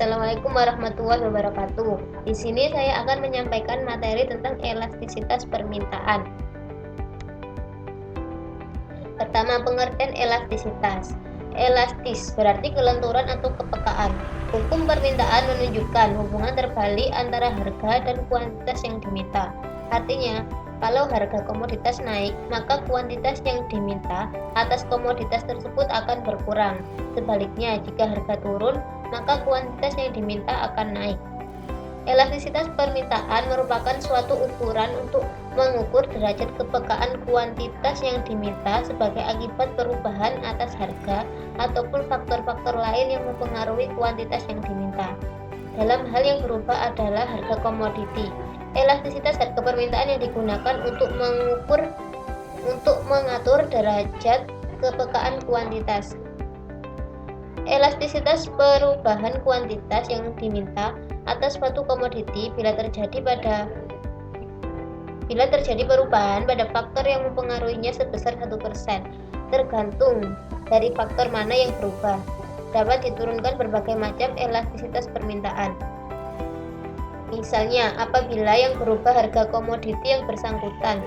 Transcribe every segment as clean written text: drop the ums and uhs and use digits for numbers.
Assalamualaikum warahmatullahi wabarakatuh. Di sini saya akan menyampaikan materi tentang elastisitas permintaan. Pertama, pengertian elastisitas. Elastis berarti kelenturan atau kepekaan. Hukum permintaan menunjukkan hubungan terbalik antara harga dan kuantitas yang diminta. Artinya, kalau harga komoditas naik, maka kuantitas yang diminta atas komoditas tersebut akan berkurang. Sebaliknya, jika harga turun, maka kuantitas yang diminta akan naik. Elastisitas permintaan merupakan suatu ukuran untuk mengukur derajat kepekaan kuantitas yang diminta sebagai akibat perubahan atas harga ataupun faktor-faktor lain yang mempengaruhi kuantitas yang diminta. Dalam hal yang berubah adalah harga komoditi. Elastisitas harga permintaan yang digunakan untuk mengatur derajat kepekaan kuantitas. Elastisitas perubahan kuantitas yang diminta atas suatu komoditi bila terjadi perubahan pada faktor yang mempengaruhinya sebesar 1%, tergantung dari faktor mana yang berubah. Dapat diturunkan berbagai macam elastisitas permintaan. Misalnya, apabila yang berubah harga komoditi yang bersangkutan,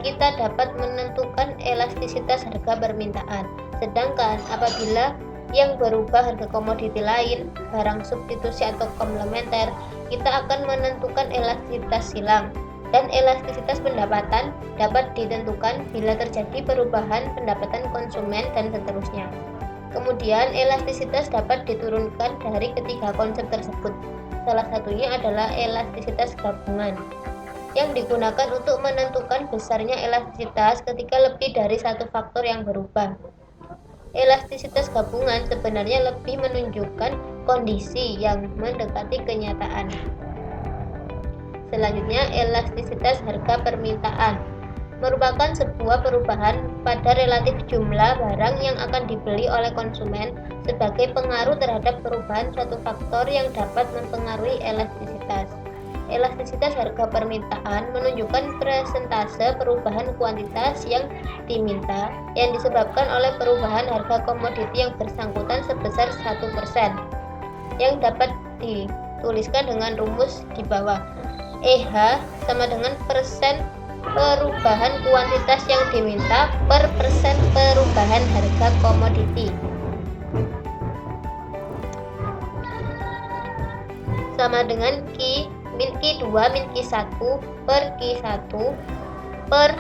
kita dapat menentukan elastisitas harga permintaan. Sedangkan apabila yang berubah harga komoditi lain, barang substitusi atau komplementer, kita akan menentukan elastisitas silang. Dan elastisitas pendapatan dapat ditentukan bila terjadi perubahan pendapatan konsumen dan seterusnya. Kemudian elastisitas dapat diturunkan dari ketiga konsep tersebut. Salah satunya adalah elastisitas gabungan, yang digunakan untuk menentukan besarnya elastisitas ketika lebih dari satu faktor yang berubah. Elastisitas gabungan sebenarnya lebih menunjukkan kondisi yang mendekati kenyataan. Selanjutnya, elastisitas harga permintaan merupakan sebuah perubahan pada relatif jumlah barang yang akan dibeli oleh konsumen sebagai pengaruh terhadap perubahan suatu faktor yang dapat mempengaruhi elastisitas. Elastisitas harga permintaan menunjukkan persentase perubahan kuantitas yang diminta yang disebabkan oleh perubahan harga komoditi yang bersangkutan sebesar 1%, yang dapat dituliskan dengan rumus di bawah. EH sama dengan persen perubahan kuantitas yang diminta per persen perubahan harga komoditi. Sama dengan Q2 min Q1 per Q1 per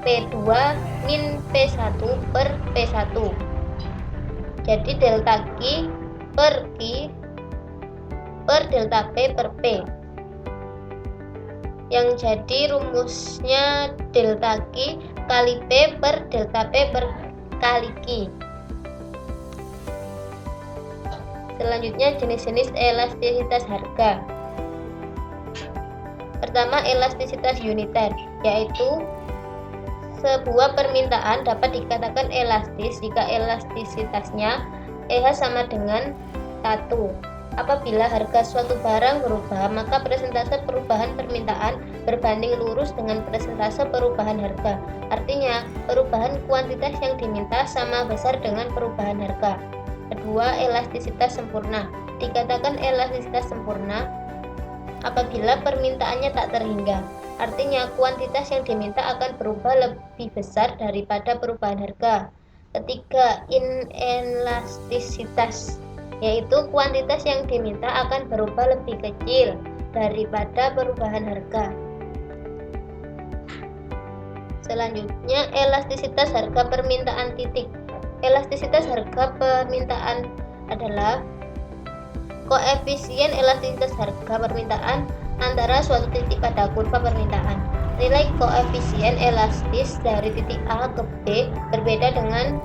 P2 min P1 per P1. Jadi delta Q per Q per delta P per P. Yang jadi rumusnya delta Q kali P per delta P per kali Q. Selanjutnya, jenis-jenis elastisitas harga. Pertama, elastisitas uniter, yaitu sebuah permintaan dapat dikatakan elastis jika elastisitasnya EH sama dengan 1. Apabila harga suatu barang berubah, maka persentase perubahan permintaan berbanding lurus dengan persentase perubahan harga. Artinya, perubahan kuantitas yang diminta sama besar dengan perubahan harga. Kedua, elastisitas sempurna. Dikatakan elastisitas sempurna apabila permintaannya tak terhingga. Artinya, kuantitas yang diminta akan berubah lebih besar daripada perubahan harga. Ketiga, inelastisitas, yaitu kuantitas yang diminta akan berubah lebih kecil daripada perubahan harga. Selanjutnya, elastisitas harga permintaan titik. Elastisitas harga permintaan adalah koefisien elastisitas harga permintaan antara suatu titik pada kurva permintaan. Nilai koefisien elastis dari titik A ke B berbeda dengan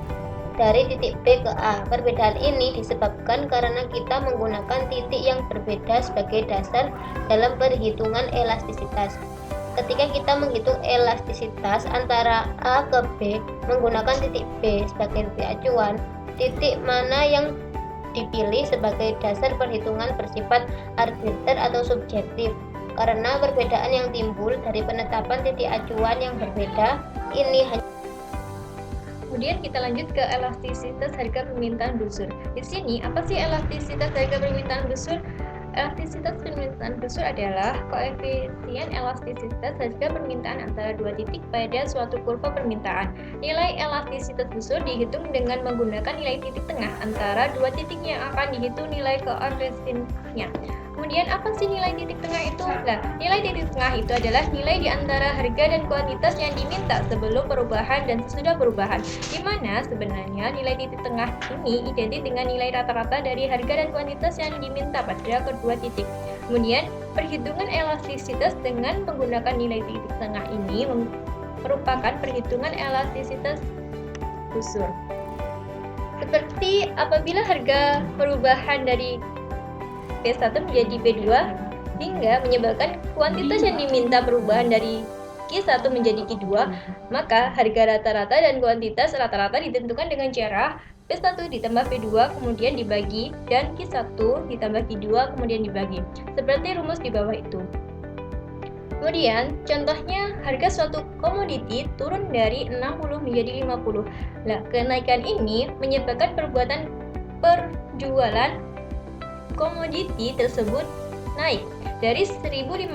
dari titik B ke A. Perbedaan ini disebabkan karena kita menggunakan titik yang berbeda sebagai dasar dalam perhitungan elastisitas. Ketika kita menghitung elastisitas antara A ke B menggunakan titik B sebagai titik acuan, titik mana yang dipilih sebagai dasar perhitungan bersifat arbiter atau subjektif. Karena perbedaan yang timbul dari penetapan titik acuan yang berbeda ini hanya. Kemudian kita lanjut ke elastisitas harga permintaan busur. Di sini apa sih elastisitas harga permintaan busur? Elastisitas permintaan busur adalah koefisien elastisitas harga permintaan antara dua titik pada suatu kurva permintaan. Nilai elastisitas busur dihitung dengan menggunakan nilai titik tengah antara dua titik yang akan dihitung nilai koefisiennya. Kemudian apa sih nilai titik tengah itu? Nah, nilai titik tengah itu adalah nilai di antara harga dan kuantitas yang diminta sebelum perubahan dan sesudah perubahan, di mana sebenarnya nilai titik tengah ini identik dengan nilai rata-rata dari harga dan kuantitas yang diminta pada kedua titik. Kemudian, perhitungan elastisitas dengan menggunakan nilai titik tengah ini merupakan perhitungan elastisitas busur. Seperti apabila harga perubahan dari P1 menjadi P2 hingga menyebabkan kuantitas yang diminta perubahan dari Q1 menjadi Q2, maka harga rata-rata dan kuantitas rata-rata ditentukan dengan cara P1 ditambah P2 kemudian dibagi dan Q1 ditambah Q2 kemudian dibagi, seperti rumus di bawah itu. Kemudian, contohnya harga suatu komoditi turun dari 60 menjadi 50. Nah, kenaikan ini menyebabkan perbuatan perjualan komoditi tersebut naik dari 1.500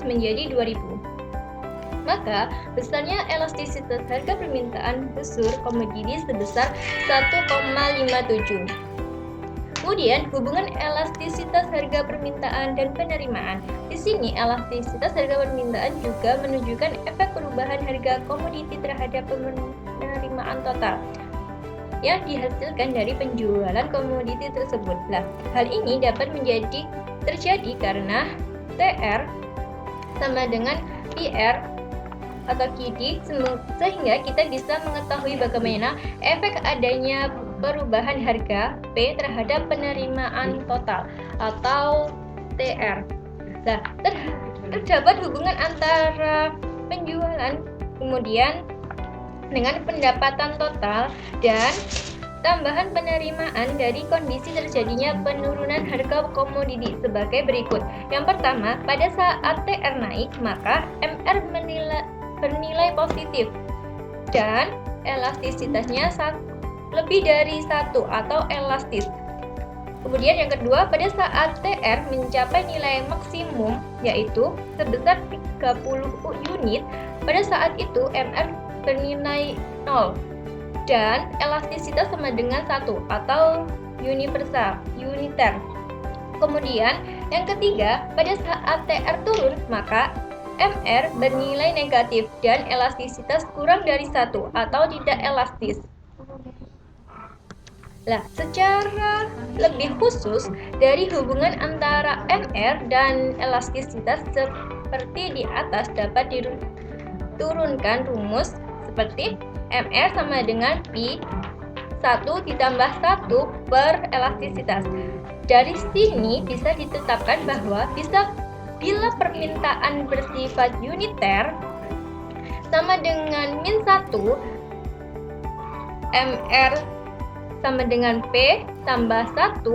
menjadi 2.000. Maka, besarnya elastisitas harga permintaan busur komoditi sebesar 1,57. Kemudian, hubungan elastisitas harga permintaan dan penerimaan. Di sini, elastisitas harga permintaan juga menunjukkan efek perubahan harga komoditi terhadap penerimaan total yang dihasilkan dari penjualan komoditi tersebut. Nah, hal ini dapat terjadi karena TR sama dengan PR atau QD, sehingga kita bisa mengetahui bagaimana efek adanya perubahan harga P terhadap penerimaan total atau TR. Nah, terdapat hubungan antara penjualan kemudian dengan pendapatan total dan tambahan penerimaan dari kondisi terjadinya penurunan harga komoditi sebagai berikut. Yang pertama, pada saat TR naik, maka MR bernilai positif dan elastisitasnya lebih dari 1 atau elastis. Kemudian yang kedua, pada saat TR mencapai nilai maksimum yaitu sebesar 30 unit, pada saat itu MR bernilai 0 dan elastisitas sama dengan 1 atau uniter. Kemudian yang ketiga, pada saat TR turun maka MR bernilai negatif dan elastisitas kurang dari 1 atau tidak elastis. Nah, secara lebih khusus dari hubungan antara MR dan elastisitas seperti di atas dapat diturunkan rumus seperti MR sama dengan Pi 1 ditambah 1 per elastisitas. Dari sini bisa ditetapkan bahwa bila permintaan bersifat uniter sama dengan min 1, MR sama dengan P tambah 1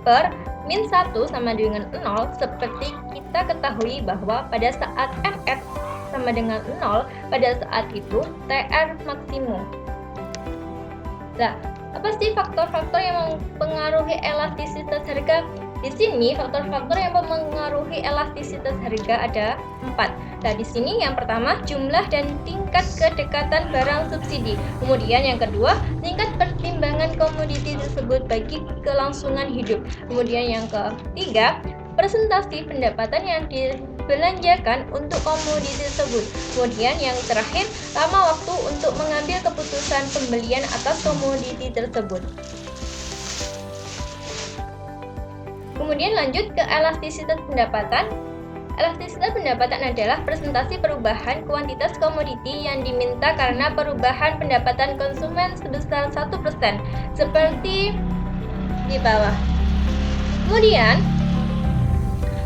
per min 1 sama dengan 0, seperti kita ketahui bahwa pada saat MR sama dengan 0, pada saat itu TR maksimum. Nah, apa sih faktor-faktor yang mempengaruhi elastisitas harga? Di sini faktor-faktor yang mempengaruhi elastisitas harga ada 4. Nah, di sini yang pertama jumlah dan tingkat kedekatan barang subsidi. Kemudian yang kedua, tingkat pertimbangan komoditi tersebut bagi kelangsungan hidup. Kemudian yang ketiga, presentasi pendapatan yang dibelanjakan untuk komoditi tersebut. Kemudian yang terakhir, lama waktu untuk mengambil keputusan pembelian atas komoditi tersebut. Kemudian lanjut ke elastisitas pendapatan. Elastisitas pendapatan adalah presentasi perubahan kuantitas komoditi yang diminta karena perubahan pendapatan konsumen sebesar 1%, seperti di bawah. Kemudian,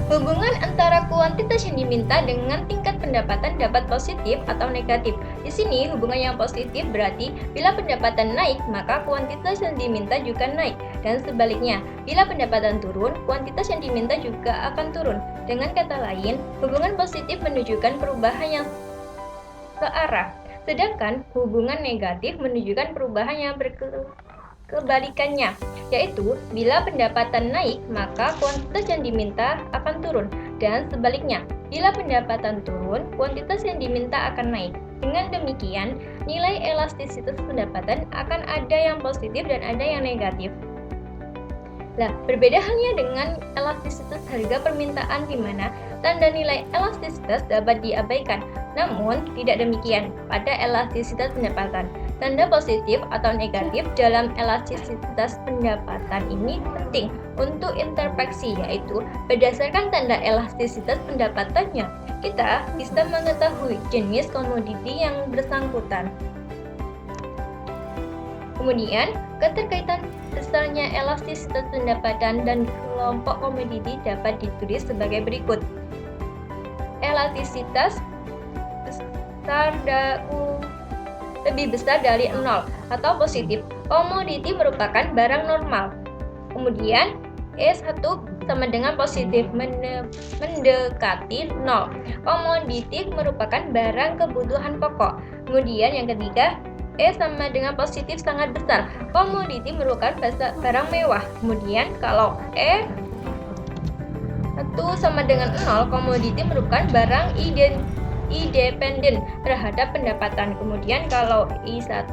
hubungan antara kuantitas yang diminta dengan tingkat pendapatan dapat positif atau negatif. Di sini hubungan yang positif berarti bila pendapatan naik maka kuantitas yang diminta juga naik, dan sebaliknya bila pendapatan turun kuantitas yang diminta juga akan turun. Dengan kata lain, hubungan positif menunjukkan perubahan yang searah, sedangkan hubungan negatif menunjukkan perubahan yang kebalikannya, yaitu bila pendapatan naik maka kuantitas yang diminta akan turun, dan sebaliknya, bila pendapatan turun, kuantitas yang diminta akan naik. Dengan demikian, nilai elastisitas pendapatan akan ada yang positif dan ada yang negatif. Nah, berbeda halnya dengan elastisitas harga permintaan di mana tanda nilai elastisitas dapat diabaikan. Namun, tidak demikian pada elastisitas pendapatan. Tanda positif atau negatif dalam elastisitas pendapatan ini penting untuk introspeksi, yaitu berdasarkan tanda elastisitas pendapatannya, kita bisa mengetahui jenis komoditi yang bersangkutan. Kemudian, keterkaitan besarnya elastisitas pendapatan dan kelompok komoditi dapat ditulis sebagai berikut. Elastisitas lebih besar dari 0 atau positif. Komoditi merupakan barang normal. Kemudian, E1 sama dengan positif mendekati 0. Komoditi merupakan barang kebutuhan pokok. Kemudian yang ketiga, E sama dengan positif sangat besar. Komoditi merupakan barang mewah. Kemudian kalau E1 sama dengan 0, komoditi merupakan barang independen terhadap pendapatan. Kemudian kalau I1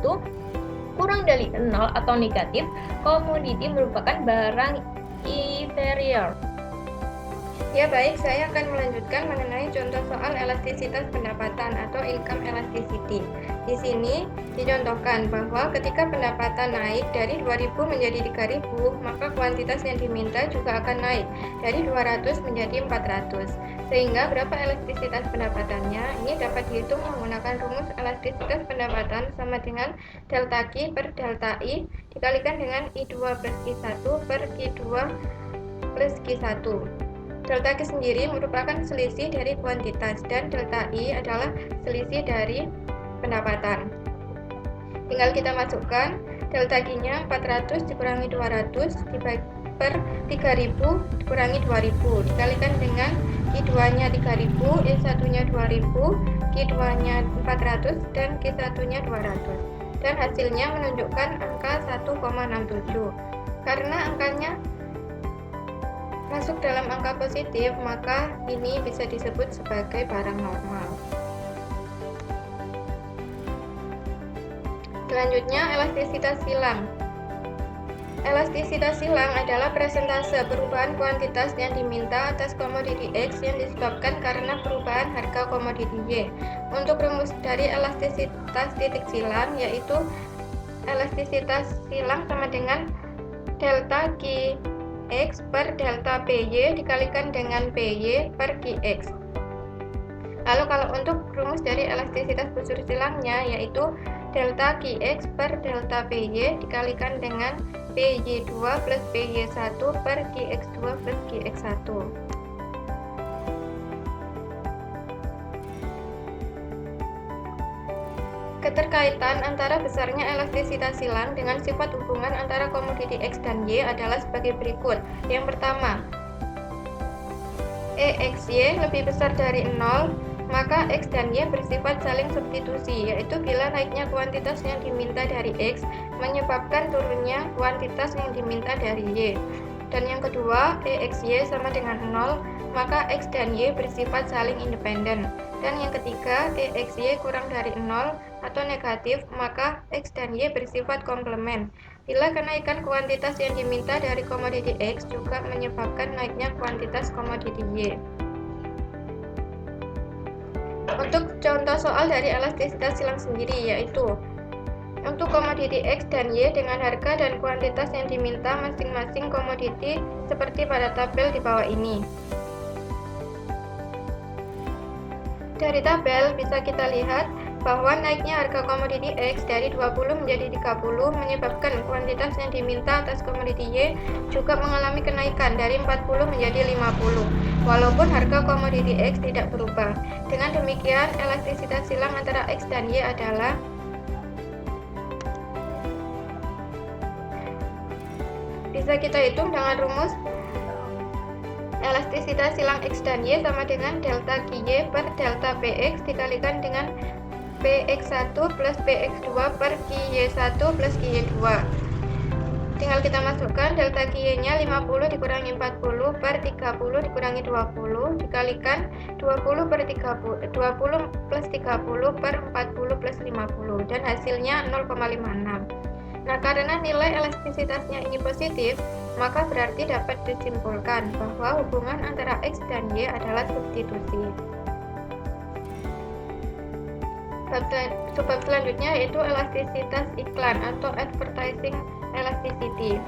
kurang dari 0 atau negatif, komoditi merupakan barang inferior. Ya baik, saya akan melanjutkan mengenai contoh soal elastisitas pendapatan atau income elasticity. Di sini dicontohkan bahwa ketika pendapatan naik dari 2.000 menjadi 3.000, maka kuantitas yang diminta juga akan naik dari 200 menjadi 400. Sehingga berapa elastisitas pendapatannya? Ini dapat dihitung menggunakan rumus elastisitas pendapatan sama dengan delta Q per delta I dikalikan dengan I2 plus I1 per Q2 plus Q1. Delta Q sendiri merupakan selisih dari kuantitas dan delta I adalah selisih dari pendapatan. Tinggal kita masukkan delta Q-nya 400 dikurangi 200 per 3000 dikurangi 2000 dikalikan dengan Q2-nya 3000, E1-nya 2000, Q2-nya 400 dan Q1-nya 200. Dan hasilnya menunjukkan angka 1,67. Karena angkanya masuk dalam angka positif, maka ini bisa disebut sebagai barang normal. Selanjutnya, elastisitas silang. Elastisitas silang adalah persentase perubahan kuantitas yang diminta atas komoditi X yang disebabkan karena perubahan harga komoditi Y. Untuk rumus dari elastisitas titik silang, yaitu elastisitas silang sama dengan delta Q X per delta PY dikalikan dengan PY per QX. Lalu kalau untuk rumus dari elastisitas busur silangnya, yaitu delta QX per delta PY dikalikan dengan PY2 plus PY1 per QX2 plus QX1. Keterkaitan antara besarnya elastisitas silang dengan sifat hubungan antara komoditi X dan Y adalah sebagai berikut. Yang pertama, EXY lebih besar dari 0, maka X dan Y bersifat saling substitusi, yaitu bila naiknya kuantitas yang diminta dari X menyebabkan turunnya kuantitas yang diminta dari Y. Dan yang kedua, EXY sama dengan 0, maka X dan Y bersifat saling independen. Dan yang ketiga, EXY kurang dari 0 atau negatif, maka X dan Y bersifat komplement. Bila kenaikan kuantitas yang diminta dari komoditi X juga menyebabkan naiknya kuantitas komoditi Y. Untuk contoh soal dari elastisitas silang sendiri, yaitu untuk komoditi X dan Y dengan harga dan kuantitas yang diminta masing-masing komoditi seperti pada tabel di bawah ini. Dari tabel bisa kita lihat bahwa naiknya harga komoditi X dari 20 menjadi 30 menyebabkan kuantitas yang diminta atas komoditi Y juga mengalami kenaikan dari 40 menjadi 50, walaupun harga komoditi X tidak berubah. Dengan demikian, elastisitas silang antara X dan Y adalah bisa kita hitung dengan rumus elastisitas silang X dan Y sama dengan delta QY per delta PX dikalikan dengan PX1 plus PX2 per QY1 plus QY2. tinggal kita masukkan delta Q-nya 50 dikurangi 40 per 30 dikurangi 20 dikalikan 20 per 30, 20 plus 30 per 40 plus 50 dan hasilnya 0,56. Nah, karena nilai elastisitasnya ini positif, maka berarti dapat disimpulkan bahwa hubungan antara X dan Y adalah substitusi. Bab selanjutnya yaitu elastisitas iklan atau advertising elasticity.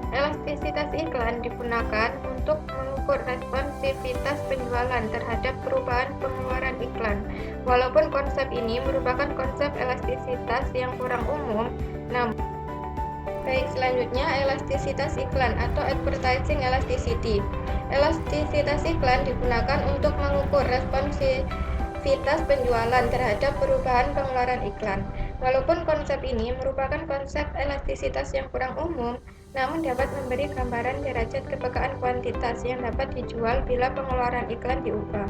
Elastisitas iklan digunakan untuk mengukur responsivitas penjualan terhadap perubahan pengeluaran iklan. Walaupun konsep ini merupakan konsep elastisitas yang kurang umum, namun baik, selanjutnya elastisitas iklan atau advertising elasticity. Elastisitas iklan digunakan untuk mengukur responsivitas penjualan terhadap perubahan pengeluaran iklan. Walaupun konsep ini merupakan konsep elastisitas yang kurang umum, namun dapat memberi gambaran derajat kepekaan kuantitas yang dapat dijual bila pengeluaran iklan diubah.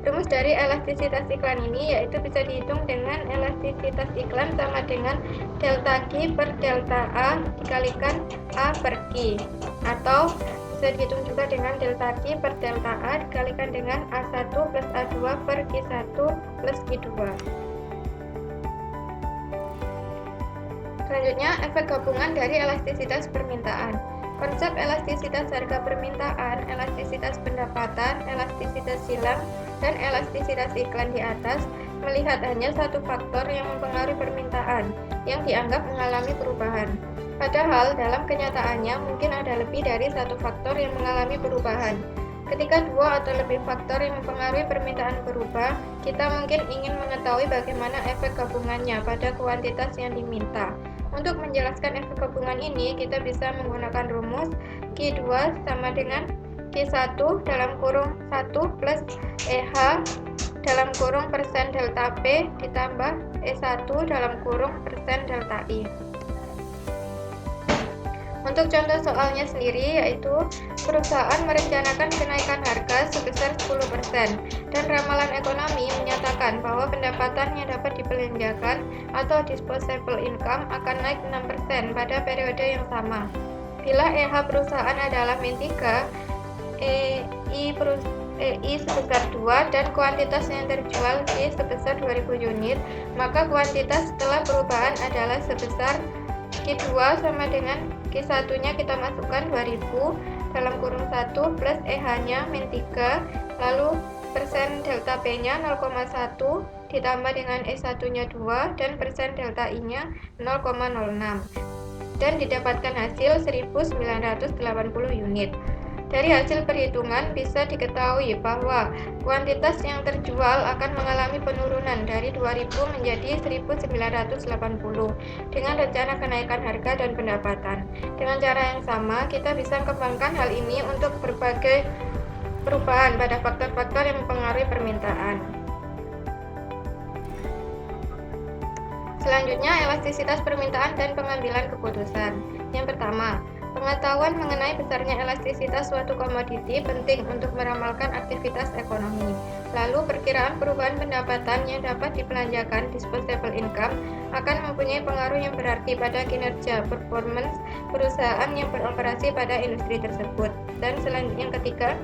Rumus dari elastisitas iklan ini yaitu bisa dihitung dengan elastisitas iklan sama dengan delta Q per delta A dikalikan A per Q, atau bisa dihitung juga dengan delta Q per delta A dikalikan dengan A1 plus A2 per Q1 plus Q2. Selanjutnya, efek gabungan dari elastisitas permintaan. Konsep elastisitas harga permintaan, elastisitas pendapatan, elastisitas silang, dan elastisitas iklan di atas melihat hanya satu faktor yang mempengaruhi permintaan yang dianggap mengalami perubahan. Padahal dalam kenyataannya mungkin ada lebih dari satu faktor yang mengalami perubahan. Ketika dua atau lebih faktor yang mempengaruhi permintaan berubah, kita mungkin ingin mengetahui bagaimana efek gabungannya pada kuantitas yang diminta. Untuk menjelaskan efek gabungan ini, kita bisa menggunakan rumus Q2 sama dengan Q1 dalam kurung 1 plus EH dalam kurung persen delta P ditambah E1 dalam kurung persen delta I. Untuk contoh soalnya sendiri yaitu perusahaan merencanakan kenaikan harga sebesar 10% dan ramalan ekonomi menyatakan bahwa pendapatan yang dapat dibelanjakan atau disposable income akan naik 6% pada periode yang sama. Bila EH perusahaan adalah min 3, EI sebesar 2 dan kuantitas yang terjual G sebesar 2000 unit, maka kuantitas setelah perubahan adalah sebesar Q2 sama dengan Q1 nya kita masukkan 2000 dalam kurung 1 plus EH nya min 3, lalu persen delta P nya 0,1 ditambah dengan E1 nya 2 dan persen delta I nya 0,06 dan didapatkan hasil 1980 unit. Dari hasil perhitungan bisa diketahui bahwa kuantitas yang terjual akan mengalami penurunan dari 2000 menjadi 1980 dengan rencana kenaikan harga dan pendapatan. Dengan cara yang sama, kita bisa kembangkan hal ini untuk berbagai perubahan pada faktor-faktor yang mempengaruhi permintaan. Selanjutnya, elastisitas permintaan dan pengambilan keputusan. Yang pertama, pengetahuan mengenai besarnya elastisitas suatu komoditi penting untuk meramalkan aktivitas ekonomi. Lalu, perkiraan perubahan pendapatan yang dapat dibelanjakan disposable income akan mempunyai pengaruh yang berarti pada kinerja performance perusahaan yang beroperasi pada industri tersebut. Dan selanjutnya yang ketiga,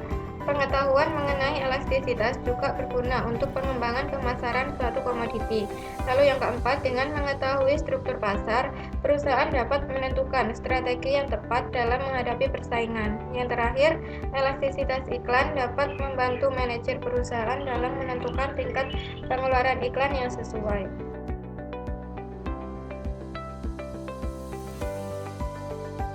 pengetahuan mengenai elastisitas juga berguna untuk pengembangan pemasaran suatu komoditi. Lalu yang keempat, dengan mengetahui struktur pasar, perusahaan dapat menentukan strategi yang tepat dalam menghadapi persaingan. Yang terakhir, elastisitas iklan dapat membantu manajer perusahaan dalam menentukan tingkat pengeluaran iklan yang sesuai.